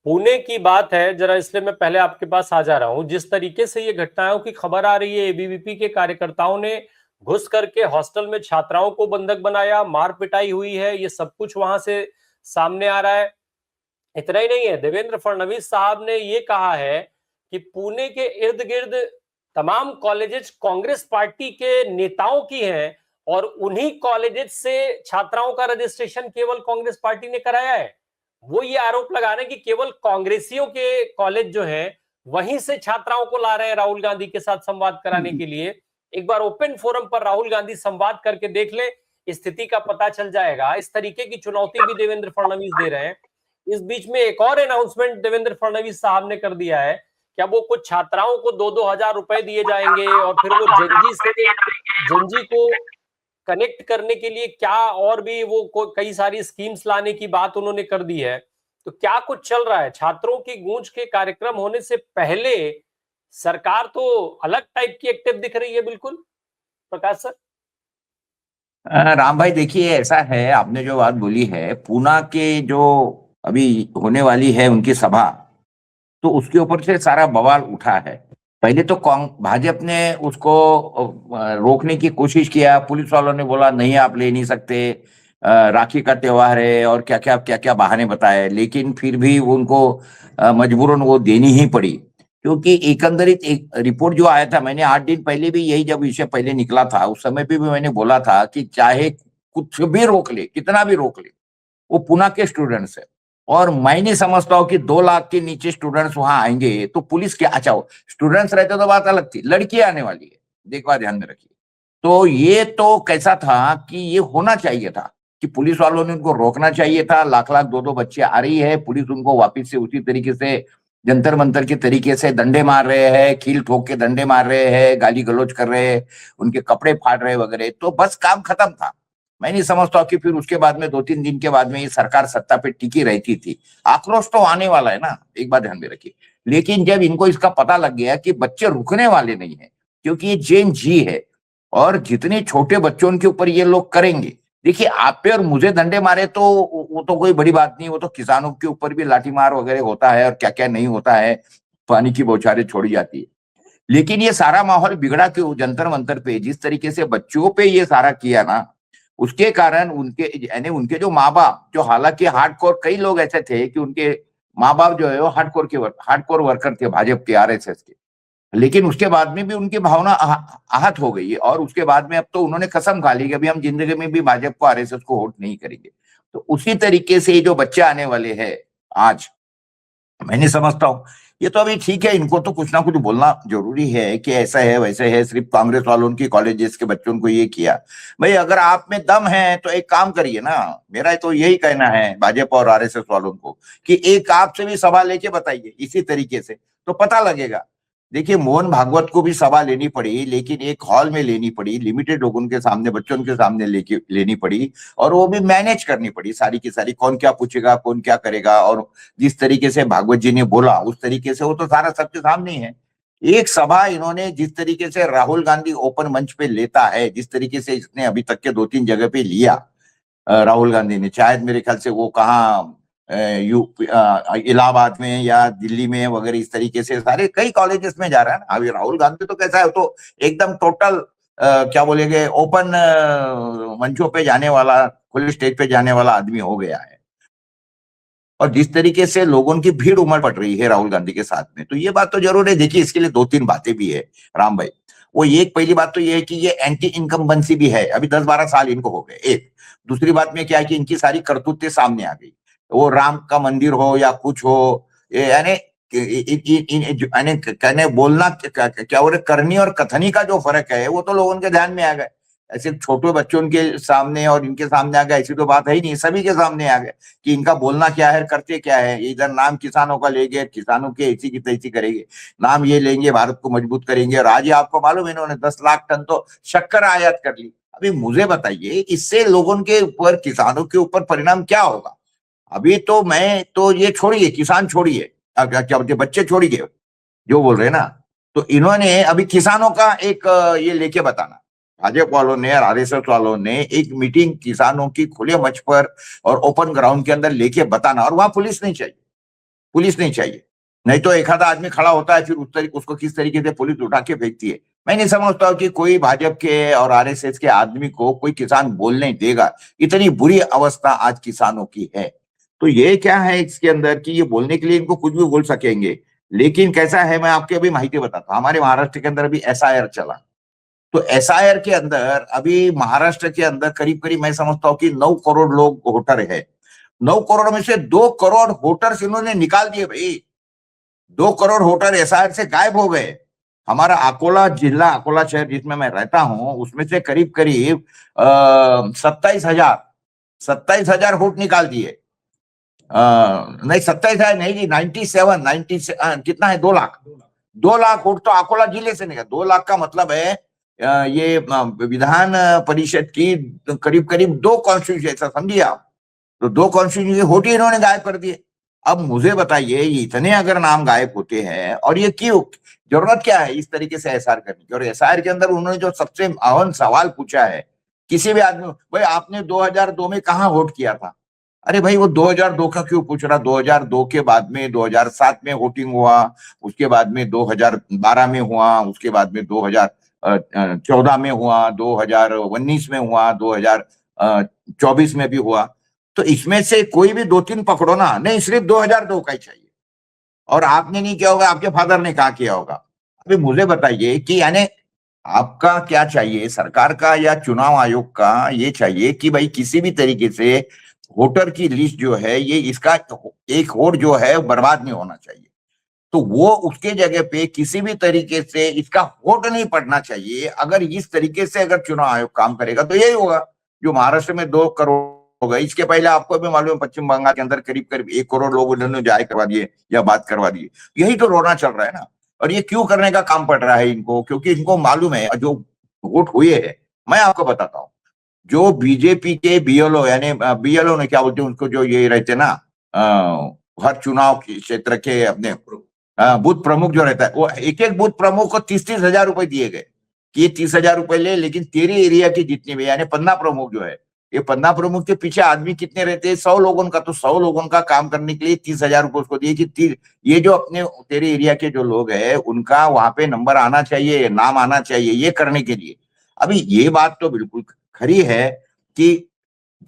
पुणे की बात है जरा, इसलिए मैं पहले आपके पास आ जा रहा हूं। जिस तरीके से ये घटनाओं की खबर आ रही है, एबीवीपी के कार्यकर्ताओं ने घुस करके हॉस्टल में छात्राओं को बंधक बनाया, मार पिटाई हुई है, ये सब कुछ वहां से सामने आ रहा है। इतना ही नहीं है, देवेंद्र फडणवीस साहब ने ये कहा है कि पुणे के इर्द गिर्द तमाम कॉलेजेस कांग्रेस पार्टी के नेताओं की हैं और उन्हीं कॉलेजेस से छात्राओं का रजिस्ट्रेशन केवल कांग्रेस पार्टी ने कराया है। वो ये आरोप लगा रहे हैं कि केवल कांग्रेसियों के कॉलेज जो हैं वहीं से छात्राओं को ला रहे हैं राहुल गांधी के साथ संवाद कराने के लिए। एक बार ओपन फोरम पर राहुल गांधी संवाद करके देख ले, स्थिति का पता चल जाएगा। इस तरीके की चुनौती भी देवेंद्र फडणवीस दे रहे हैं। इस बीच में एक और अनाउंसमेंट देवेंद्र फडणवीस साहब ने कर दिया है कि अब वो कुछ छात्राओं को 2-2 हजार रुपए दिए जाएंगे और फिर वो जेनजी को कनेक्ट करने के लिए क्या और भी वो कई सारी स्कीम्स लाने की बात उन्होंने कर दी है। तो क्या कुछ चल रहा है? छात्रों की गूंज के कार्यक्रम होने से पहले सरकार तो अलग टाइप की एक्टिव दिख रही है। बिल्कुल प्रकाश सर। राम भाई, देखिए, ऐसा है, आपने जो बात बोली है पूना के जो अभी होने वाली है उनकी सभा, तो उसके ऊपर से सारा बवाल उठा है। पहले तो भाजपा ने उसको रोकने की कोशिश किया, पुलिस वालों ने बोला नहीं आप ले नहीं सकते, राखी का त्योहार है और क्या क्या बहाने बताए, लेकिन फिर भी उनको मजबूरन वो देनी ही पड़ी, क्योंकि एकंदरित एक रिपोर्ट जो आया था, मैंने 8 दिन पहले भी यही जब विषय पहले निकला था उस समय पे भी मैंने बोला था कि चाहे कुछ भी रोक ले, कितना भी रोक ले, वो पुणे के स्टूडेंट्स है और मैं नहीं समझता हूँ कि 2 लाख के नीचे स्टूडेंट्स वहां आएंगे तो पुलिस क्या, अच्छा स्टूडेंट्स रहते तो बात अलग थी, लड़कियां आने वाली है, देखो ध्यान में रखिए। तो ये तो कैसा था कि ये होना चाहिए था कि पुलिस वालों ने उनको रोकना चाहिए था। लाख लाख 2-2 बच्चे आ रही है, पुलिस उनको वापिस से उसी तरीके से जंतर मंतर के तरीके से डंडे मार रहे हैं, कील ठोक के डंडे मार रहे हैं, गाली गलौज कर रहे हैं, उनके कपड़े फाड़ रहे वगैरह, तो बस काम खत्म था। मैं नहीं समझता कि फिर उसके बाद में 2-3 दिन के बाद में ये सरकार सत्ता पे टिकी रहती थी। आक्रोश तो आने वाला है ना, एक बात ध्यान में रखिए। लेकिन जब इनको इसका पता लग गया कि बच्चे रुकने वाले नहीं है, क्योंकि ये जेन जी है और जितने छोटे बच्चों के ऊपर ये लोग करेंगे, देखिए आप पे और मुझे डंडे मारे तो वो तो कोई बड़ी बात नहीं, वो तो किसानों के ऊपर भी लाठीमार वगैरह होता है और क्या क्या नहीं होता है, पानी की बौछारें छोड़ी जाती है। लेकिन ये सारा माहौल बिगड़ा क्यों? जंतर मंतर पे जिस तरीके से बच्चों पे ये सारा किया ना, उसके कारण उनके यानी उनके जो माँ बाप, जो हालांकि हार्डकोर, कई लोग ऐसे थे कि उनके माँ बाप जो है वो हार्डकोर वर्कर थे भाजपा के, आरएसएस के, लेकिन उसके बाद में भी उनकी भावना आहत हो गई है और उसके बाद में अब तो उन्होंने कसम खा ली कि अभी हम जिंदगी में भी भाजपा को, आरएसएस को वोट नहीं करेंगे। तो उसी तरीके से ये जो बच्चे आने वाले हैं आज, मैं नहीं समझता हूँ, ये तो अभी ठीक है, इनको तो कुछ ना कुछ बोलना जरूरी है कि ऐसा है वैसे है, सिर्फ कांग्रेस वालों की कॉलेजेस के बच्चों को ये किया। भाई अगर आप में दम है तो एक काम करिए ना, मेरा तो यही कहना है भाजपा और आरएसएस वालों को कि एक आपसे भी सभा लेके बताइए इसी तरीके से, तो पता लगेगा। देखिए मोहन भागवत को भी सभा लेनी पड़ी, लेकिन एक हॉल में लेनी पड़ी, लिमिटेड लोगों के सामने, बच्चों के सामने लेके लेनी पड़ी और वो भी मैनेज करनी पड़ी सारी की सारी, कौन क्या पूछेगा, कौन क्या करेगा, और जिस तरीके से भागवत जी ने बोला उस तरीके से वो तो सारा सबके सामने ही है। एक सभा इन्होंने जिस तरीके से राहुल गांधी ओपन मंच पे लेता है, जिस तरीके से इसने अभी तक के 2-3 जगह पे लिया राहुल गांधी ने, शायद मेरे ख्याल से वो कहाँ इलाहाबाद में या दिल्ली में वगैरह, इस तरीके से सारे कई कॉलेजेस में जा रहा है ना। अभी राहुल गांधी तो कैसा है, तो एकदम टोटल क्या बोलेंगे, ओपन मंचों पे जाने वाला, खुले स्टेज पे जाने वाला आदमी हो गया है। और जिस तरीके से लोगों की भीड़ उमड़ पड़ रही है राहुल गांधी के साथ में, तो ये बात तो जरूर है। देखिए इसके लिए 2-3 बातें भी है राम भाई। वो एक पहली बात तो ये है कि ये एंटी इनकम्बेंसी भी है, अभी 10-12 साल इनको हो गए। एक दूसरी बात में क्या है कि इनकी सारी करतूतें सामने आ गई, वो राम का मंदिर हो या कुछ हो, यानी कहने बोलना क्या बोले, करनी और कथनी का जो फर्क है वो तो लोगों के ध्यान में आ गए। ऐसे छोटे बच्चों के सामने और इनके सामने आ गया, ऐसी तो बात है ही नहीं, सभी के सामने आ गए कि इनका बोलना क्या है, करते क्या है। इधर नाम किसानों का लेंगे, किसानों के ऐसी की तैसी करेंगे, नाम ये लेंगे, भारत को मजबूत करेंगे। और आज आपको मालूम है इन्होंने 10 लाख टन तो शक्कर आयात कर ली। अभी मुझे बताइए इससे लोगों के ऊपर, किसानों के ऊपर परिणाम क्या होगा? अभी तो मैं तो ये छोड़िए, किसान छोड़िए, क्या बोलते, बच्चे छोड़िए जो बोल रहे हैं ना, तो इन्होंने अभी किसानों का एक ये लेके बताना भाजपा वालों ने और आरएसएस वालों ने एक मीटिंग किसानों की खुले मंच पर और ओपन ग्राउंड के अंदर लेके बताना, और वहां पुलिस नहीं चाहिए, पुलिस नहीं चाहिए। नहीं तो एक आधा आदमी खड़ा होता है, फिर उसको किस तरीके से पुलिस उठा के फेंकती है। मैं नहीं समझता कि कोई भाजपा के और आरएसएस के आदमी को कोई किसान बोलने देगा। इतनी बुरी अवस्था आज किसानों की है। तो ये क्या है इसके अंदर कि ये बोलने के लिए इनको कुछ भी बोल सकेंगे। लेकिन कैसा है, मैं आपके अभी माहिती बताता हूँ। हमारे महाराष्ट्र के अंदर अभी एसआईआर चला, तो एसआईआर के अंदर अभी महाराष्ट्र के अंदर करीब करीब मैं समझता हूँ कि 9 करोड़ लोग वोटर है। 9 करोड़ में से 2 करोड़ वोटर्स इन्होंने निकाल दिए भाई। 2 करोड़ वोटर एसआईआर से गायब हो गए। हमारा अकोला जिला, अकोला शहर जिसमें मैं रहता हूं, उसमें से करीब करीब 27,000 वोट निकाल दिए। नहीं 27,000 नहीं जी, 97 कितना है, 2 लाख। 2 लाख वोट तो अकोला जिले से निकला। 2 लाख का मतलब है ये विधान परिषद की करीब करीब 2 कॉन्स्टिट्यूशन, समझिए आप। तो 2 कॉन्स्टिट्यूशन के वोट ही इन्होंने गायब कर दिए। अब मुझे बताइए, इतने अगर नाम गायब होते हैं, और ये क्यों, जरूरत क्या है इस तरीके से एसआर करने की। और एसआर के अंदर उन्होंने जो सबसे अहम सवाल पूछा है किसी भी आदमी, भाई आपने 2002 में कहां वोट किया था। अरे भाई वो 2002 का क्यों पूछ रहा। 2002 के बाद में 2007 में वोटिंग हुआ, उसके बाद में 2012 में हुआ, उसके बाद में 2014 में हुआ, 2019 में हुआ, 2024 में भी हुआ। तो इसमें से कोई भी 2-3 पकड़ो ना। नहीं, सिर्फ 2002 का ही चाहिए। और आपने नहीं किया होगा, आपके फादर ने कहा किया होगा। अभी मुझे बताइए कि यानी आपका क्या चाहिए, सरकार का या चुनाव आयोग का ये चाहिए कि भाई किसी भी तरीके से वोटर की लिस्ट जो है, ये इसका एक वोट जो है बर्बाद नहीं होना चाहिए। तो वो उसके जगह पे किसी भी तरीके से इसका वोट नहीं पड़ना चाहिए। अगर इस तरीके से अगर चुनाव आयोग काम करेगा तो यही होगा जो महाराष्ट्र में 2 करोड़ हो गए। इसके पहले आपको भी मालूम है, पश्चिम बंगाल के अंदर करीब करीब 1 करोड़ लोग उन्होंने जाहिर करवा दिए या बात करवा दिए। यही तो रोना चल रहा है ना। और ये क्यों करने का काम पड़ रहा है इनको, क्योंकि इनको मालूम है जो वोट हुए है। मैं आपको बताता हूँ, जो बीजेपी के बीएलओ, यानी बीएलओ ने क्या बोलते हैं उसको, जो ये रहते ना हर चुनाव क्षेत्र के अपने बूथ प्रमुख जो रहता है, वो एक एक बूथ प्रमुख को 30-30 हजार रुपए दिए गए कि ये 30,000 रुपए ले, लेकिन तेरे एरिया की जितनी भी, यानी पन्ना प्रमुख जो है, ये पन्ना प्रमुख के पीछे आदमी कितने रहते हैं, 100 लोगों का। तो 100 लोगों का काम करने के लिए 30,000 रुपए उसको दिए कि ये जो अपने तेरे एरिया के जो लोग है उनका वहां पे नंबर आना चाहिए, नाम आना चाहिए, ये करने के लिए। अभी ये बात तो बिल्कुल खरी है कि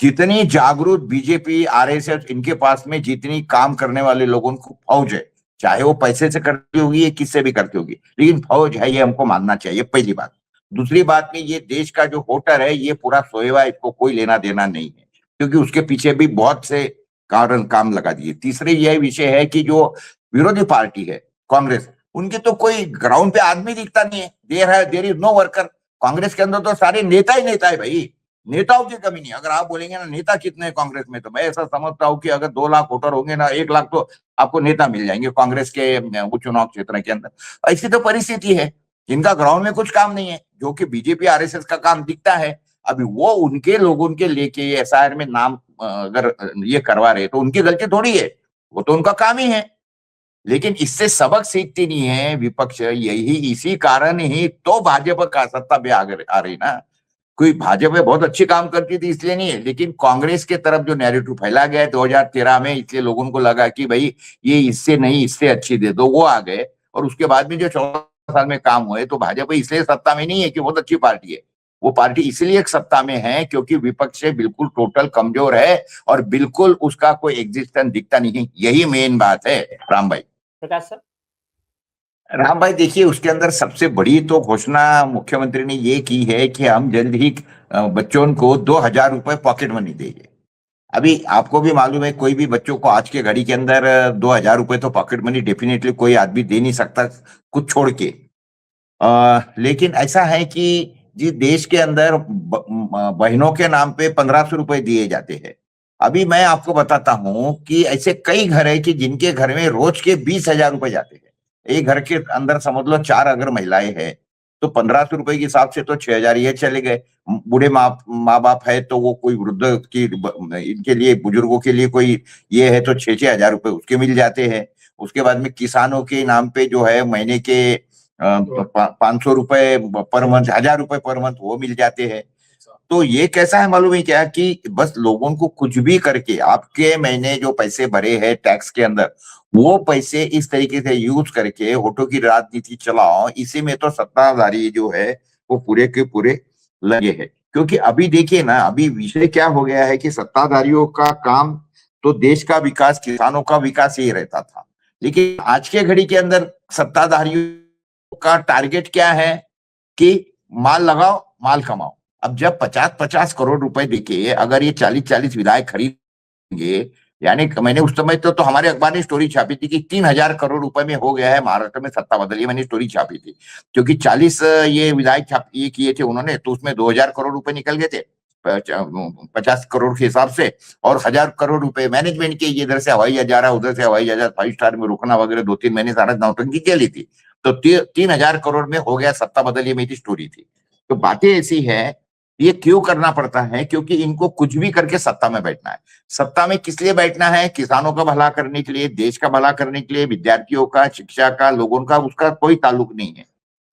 जितनी जागरूक बीजेपी आरएसएस इनके पास में जितनी काम करने वाले लोगों को फौज है, चाहे वो पैसे से करती होगी या किससे भी करती होगी, लेकिन फौज है, ये हमको मानना चाहिए, पहली बात। दूसरी बात में, ये देश का जो वोटर है ये पूरा सोएवा, इसको कोई लेना देना नहीं है, क्योंकि उसके पीछे भी बहुत से कारण काम लगा दिए। तीसरी यह विषय है कि जो विरोधी पार्टी है कांग्रेस, उनके तो कोई ग्राउंड पे आदमी दिखता नहीं है। There is no worker. Congress के अंदर तो सारे नेता ही नेता है भाई, नेताओं की कमी नहीं। अगर आप बोलेंगे ना नेता कितने हैं कांग्रेस में, तो मैं ऐसा समझता हूँ कि अगर 2 लाख वोटर होंगे ना, 1 लाख तो आपको नेता मिल जाएंगे कांग्रेस के उपचुनाव क्षेत्र के अंदर। ऐसी तो परिस्थिति है, जिनका ग्राउंड में कुछ काम नहीं है, जो कि बीजेपी आरएसएस का काम दिखता है। अभी वो उनके लोगों के लेके एसआईआर में नाम अगर ये करवा रहे तो उनकी गलती थोड़ी है, वो तो उनका काम ही है। लेकिन इससे सबक सीखती नहीं है विपक्ष। यही इसी कारण ही तो भाजपा का सत्ता पे आ रही ना। कोई भाजपा बहुत अच्छी काम करती थी इसलिए नहीं है, लेकिन कांग्रेस के तरफ जो नैरेटिव फैला गया 2013 में, इसलिए लोगों को लगा कि भाई ये इससे नहीं इससे अच्छी दे दो, वो आ गए। और उसके बाद में जो 14 साल में काम हुए, तो भाजपा इसलिए सत्ता में नहीं है कि बहुत अच्छी पार्टी है। वो पार्टी इसलिए एक सत्ता में है क्योंकि विपक्ष से बिल्कुल टोटल कमजोर है और बिल्कुल उसका कोई एग्जिस्टेंस दिखता नहीं है। यही मेन बात है राम भाई। प्रकाश सर। राम भाई देखिए, उसके अंदर सबसे बड़ी तो घोषणा मुख्यमंत्री ने ये की है कि हम जल्द ही बच्चों को 2,000 रुपए पॉकेट मनी देंगे। अभी आपको भी मालूम है, कोई भी बच्चों को आज के घड़ी के अंदर 2,000 रुपए तो पॉकेट मनी डेफिनेटली कोई आदमी दे नहीं सकता कुछ छोड़ के। लेकिन ऐसा है कि जिस देश के अंदर बहनों के नाम पे 1,500 रुपए दिए जाते हैं। अभी मैं आपको बताता हूं कि ऐसे कई घर है कि जिनके घर में रोज के 20,000 रुपए जाते हैं। एक घर के अंदर समझ लो 4 अगर महिलाएं हैं, तो 1,500 रुपए के हिसाब से तो 6,000 ये चले गए। बूढ़े माँ बाप है तो वो कोई वृद्ध की इनके लिए, बुजुर्गों के लिए कोई ये है तो 6-6 हजार रुपए उसके मिल जाते हैं। उसके बाद में किसानों के नाम पे जो है महीने के ₹500 पर मंथ, ₹1000 पर मंथ वो मिल जाते हैं। तो ये कैसा है मालूम है क्या कि बस लोगों को कुछ भी करके आपके महीने जो पैसे भरे हैं टैक्स के अंदर, वो पैसे इस तरीके से यूज करके होटो की राजनीति चलाओ, इसी में तो सत्ताधारी जो है वो पूरे के पूरे लगे हैं। क्योंकि अभी देखिए ना, अभी विषय क्या हो गया है कि सत्ताधारियों का काम तो देश का विकास, किसानों का विकास ही रहता था, लेकिन आज के घड़ी के अंदर सत्ताधारियों का टारगेट क्या है कि माल लगाओ, माल कमाओ। अब जब 50-50 करोड़ रुपए देके अगर ये 40-40 विधायक खरीदेंगे, यानी मैंने उस समय तो हमारे अखबार ने स्टोरी छापी थी कि 3000 करोड़ रुपए में हो गया है महाराष्ट्र में सत्ता बदल, ये मैंने स्टोरी छापी थी। क्योंकि 40 ये विधायक ये किए थे उन्होंने, तो उसमें 2000 करोड़ रुपए निकल गए थे 50 करोड़ के हिसाब से, और 1000 करोड़ रुपए मैनेजमेंट के, इधर से हवाई जहाज, उधर से हवाई जहाज 5 स्टार में रुकना वगैरह 2-3 महीने सारा नौटंकी चली थी। तो 3000 करोड़ में हो गया सत्ता बदल, ये मेरी स्टोरी थी। तो बातें ऐसी है, ये क्यों करना पड़ता है? क्योंकि इनको कुछ भी करके सत्ता में बैठना है। सत्ता में किस लिए बैठना है? किसानों का भला करने के लिए, देश का भला करने के लिए, विद्यार्थियों का, शिक्षा का, लोगों का, उसका कोई ताल्लुक नहीं है।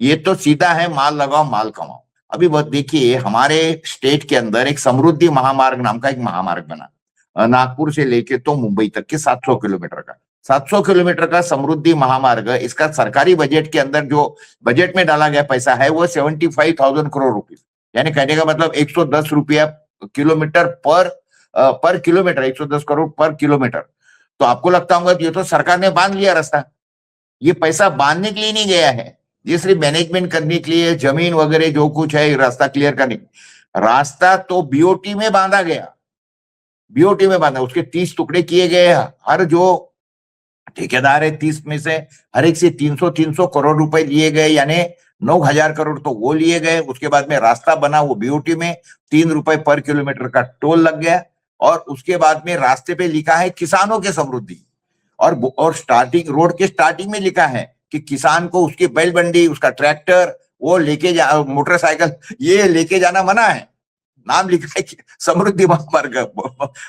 ये तो सीधा है माल लगाओ, माल कमाओ। अभी देखिए हमारे स्टेट के अंदर एक समृद्धि महामार्ग नाम का एक महामार्ग बना, नागपुर से लेके तो मुंबई तक के 700 किलोमीटर का, 700 किलोमीटर का समृद्धि महामार्ग। इसका सरकारी बजट के अंदर जो बजट में डाला गया पैसा है वो 75,000 करोड़ रुपए, यानी कहने का मतलब 110 रुपया किलोमीटर पर किलोमीटर, 110 करोड़ पर किलोमीटर। तो आपको लगता होगा कि ये तो सरकार ने बांध लिया रास्ता। ये पैसा बांधने के लिए नहीं गया है, ये सिर्फ मैनेजमेंट करने के लिए, जमीन वगैरह जो कुछ है रास्ता क्लियर करने। रास्ता तो बीओटी में बांधा गया, बीओटी में बांधा, उसके 30 टुकड़े किए गए। हर जो ठेकेदार है 30 में से हर एक से 300 करोड़ रुपए लिए गए, यानी 9000 करोड़ तो वो लिए गए। उसके बाद में रास्ता बना वो बीओटी में, ₹3 पर किलोमीटर का टोल लग गया, और उसके बाद में रास्ते पे लिखा है किसानों के समृद्धि, और स्टार्टिंग रोड के स्टार्टिंग में लिखा है कि किसान को उसकी बैल बंडी, उसका ट्रैक्टर, वो लेके जा, मोटरसाइकिल ये लेके जाना मना है। नाम लिखा है कि समृद्धि महामार्ग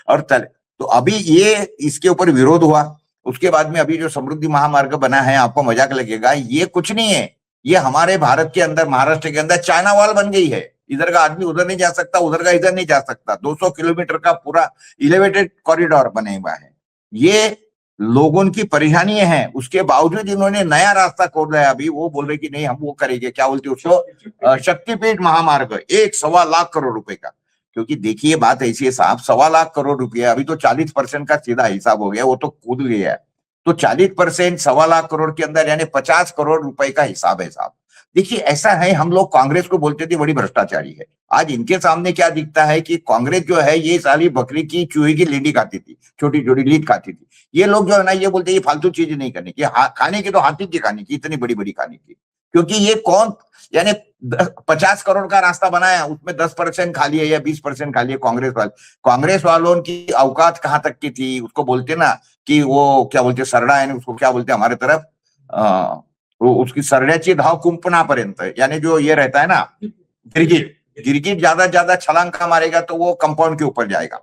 और चले। तो अभी ये इसके ऊपर विरोध हुआ। उसके बाद में अभी जो समृद्धि महामार्ग बना है, आपको मजाक लगेगा, ये कुछ नहीं है, ये हमारे भारत के अंदर, महाराष्ट्र के अंदर चाइना वॉल बन गई है। इधर का आदमी उधर नहीं जा सकता, उधर का इधर नहीं जा सकता। 200 किलोमीटर का पूरा एलिवेटेड कॉरिडोर बने हुआ है। ये लोगों की परेशानी है, उसके बावजूद इन्होंने नया रास्ता खोल रहा है। अभी वो बोल रहे कि नहीं हम वो करेंगे, क्या बोलते उसको, शक्तिपीठ महामार्ग, 1-1.25 लाख करोड़ रुपए का। क्योंकि देखिए बात ऐसी है साहब, 1.25 लाख करोड़ रुपया, अभी तो 40% का सीधा हिसाब हो गया, वो तो कूद गया है। तो 40% 1.25 लाख करोड़ के अंदर यानी 50 करोड़ रुपए का हिसाब है साहब। देखिए ऐसा है, हम लोग कांग्रेस को बोलते थे बड़ी भ्रष्टाचारी है, आज इनके सामने क्या दिखता है कि कांग्रेस जो है ये साली बकरी की चूहे की लीडी खाती थी, छोटी छोटी लीड खाती थी। ये लोग जो है ना ये बोलते ये फालतू चीजें नहीं करने की, खाने की तो हाथी की खाने की, इतनी बड़ी बड़ी खाने की। क्योंकि ये कौन, यानी 50 करोड़ का रास्ता बनाया, उसमें 10% खा लिए या 20% खा लिए कांग्रेस वाले। कांग्रेस वालों की औकात कहां तक की थी, उसको बोलते ना कि वो क्या बोलते सरडा है, उसको क्या बोलते हमारे तरफ, वो उसकी सरड्याची धाव कुंपणापर्यंत, यानी जो ये रहता है ना गिरगिट, गिरगिट ज्यादा छलांग का मारेगा तो वो कंपाउंड के ऊपर जाएगा।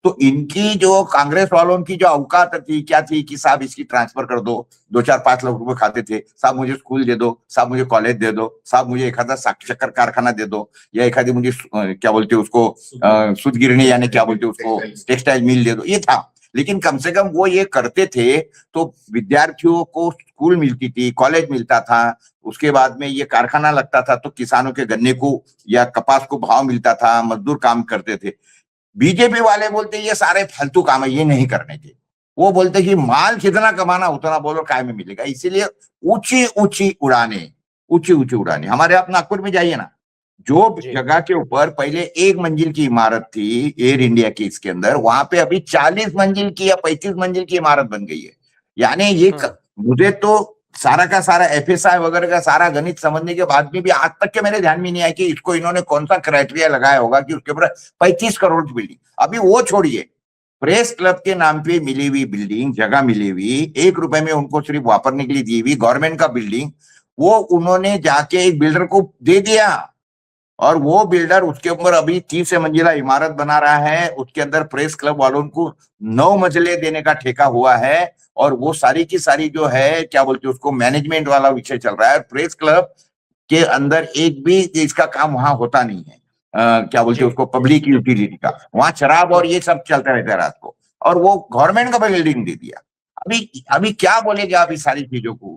तो इनकी जो कांग्रेस वालों की जो औकात थी क्या थी कि साहब इसकी ट्रांसफर कर दो, 2-4-5 लाख रुपए खाते थे, साहब मुझे स्कूल दे दो, साहब मुझे कॉलेज दे दो, साहब मुझे एखादा शक्कर कारखाना दे दो, या एखादी मुझे क्या बोलते उसको सूत गिरनी, यानी क्या बोलते उसको टेक्सटाइल मिल दे दो, ये था। लेकिन कम से कम वो ये करते थे तो विद्यार्थियों को स्कूल मिलती थी, कॉलेज मिलता था, उसके बाद में ये कारखाना लगता था तो किसानों के गन्ने को या कपास को भाव मिलता था, मजदूर काम करते थे। बीजेपी वाले बोलते ये सारे फालतू काम है, ये नहीं करने के। वो बोलते कि माल कितना कमाना उतना बोलो काय में मिलेगा, इसीलिए ऊंची ऊंची उड़ाने। हमारे आप नागपुर में जाइए ना, जो जगह के ऊपर पहले 1 मंजिल की इमारत थी एयर इंडिया की, इसके अंदर वहां पे अभी 40 मंजिल की या 35 मंजिल की इमारत बन गई है। यानी ये मुझे तो सारा का सारा एफएसआई वगैरह का सारा गणित समझने के बाद में भी आज तक के मेरे ध्यान में नहीं आया कि इसको इन्होंने कौन सा क्राइटेरिया लगाया होगा कि उसके ऊपर 35 करोड़ की बिल्डिंग। अभी वो छोड़िए, प्रेस क्लब के नाम पे मिली हुई बिल्डिंग, जगह मिली हुई, ₹1 में उनको सिर्फ वापरने के लिए दी हुई गवर्नमेंट का बिल्डिंग, वो उन्होंने जाके एक बिल्डर को दे दिया। और वो बिल्डर उसके ऊपर अभी 30 मंजिला इमारत बना रहा है, उसके अंदर प्रेस क्लब वालों को 9 मंजिले देने का ठेका हुआ है, और वो सारी की सारी जो है क्या बोलते हैं उसको मैनेजमेंट वाला विषय चल रहा है। प्रेस क्लब के अंदर एक भी इसका काम वहां होता नहीं है, क्या बोलते हैं उसको, पब्लिक यूटिलिटी का। वहां शराब और ये सब चलता रहता है रात को, और वो गवर्नमेंट का बिल्डिंग दे दिया। अभी अभी क्या बोलेंगे आप इस सारी चीजों को?